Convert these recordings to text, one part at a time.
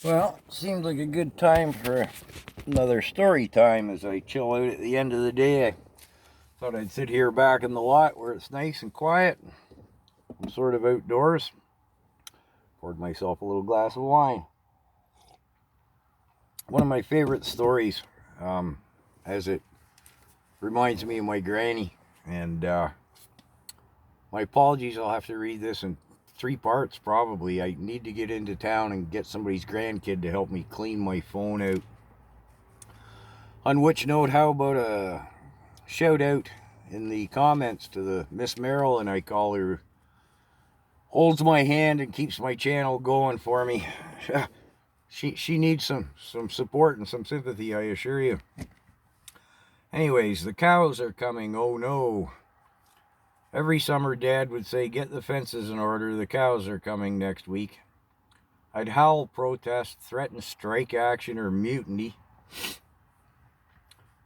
Well, seems like a good time for another story time as I chill out at the end of the day. I thought I'd sit here back in the lot where it's nice and quiet. I'm sort of outdoors. Poured myself a little glass of wine. One of my favorite stories, as it reminds me of my granny. And my apologies, I'll have to read this in three parts probably. I need to get into town and get somebody's grandkid to help me clean my phone out. On which note, how about a shout out in the comments to the Miss Marilyn, I call her, holds my hand and keeps my channel going for me. She needs some support and some sympathy, I assure you. Anyways, the cows are coming. Oh no. Every summer Dad would say, get the fences in order, the cows are coming next week. I'd howl, protest, threaten strike action or mutiny.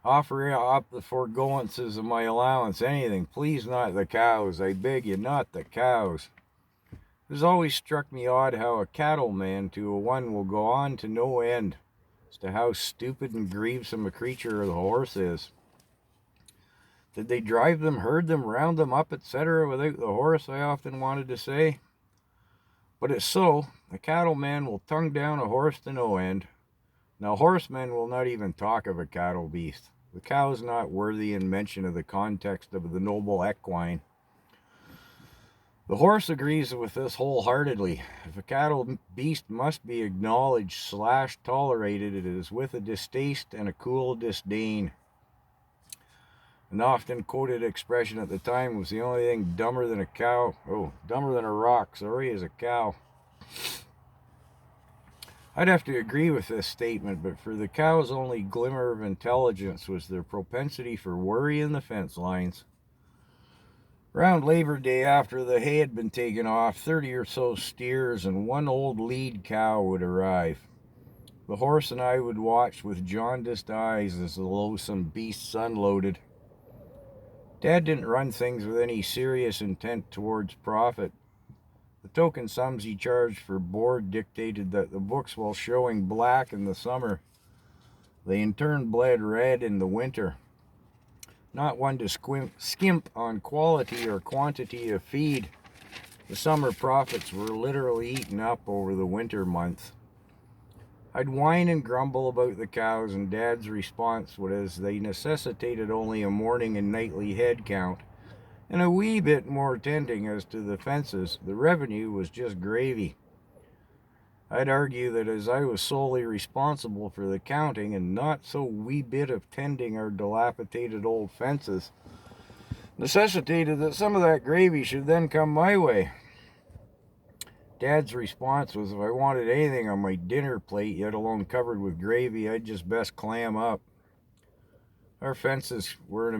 Offer up the foregoances of my allowance, anything, please not the cows, I beg you, not the cows. It has always struck me odd how a cattleman to a one will go on to no end as to how stupid and grievesome a creature the horse is. Did they drive them, herd them, round them up, etc. without the horse, I often wanted to say. But it's so, a cattleman will tongue down a horse to no end. Now horsemen will not even talk of a cattle beast. The cow is not worthy in mention of the context of the noble equine. The horse agrees with this wholeheartedly. If a cattle beast must be acknowledged / tolerated, it is with a distaste and a cool disdain. An often quoted expression at the time was the only thing dumber than a cow. Oh, dumber than a rock, sorry, is a cow. I'd have to agree with this statement, but for the cow's only glimmer of intelligence was their propensity for worrying the fence lines. Around Labor Day, after the hay had been taken off, 30 or so steers and one old lead cow would arrive. The horse and I would watch with jaundiced eyes as the loathsome beasts unloaded. Dad didn't run things with any serious intent towards profit. The token sums he charged for board dictated that the books, while showing black in the summer, they in turn bled red in the winter. Not one to skimp on quality or quantity of feed. The summer profits were literally eaten up over the winter months. I'd whine and grumble about the cows, and Dad's response was they necessitated only a morning and nightly head count, and a wee bit more tending as to the fences. The revenue was just gravy. I'd argue that as I was solely responsible for the counting and not so wee bit of tending our dilapidated old fences, necessitated that some of that gravy should then come my way. Dad's response was if I wanted anything on my dinner plate, yet alone covered with gravy, I'd just best clam up. Our fences were an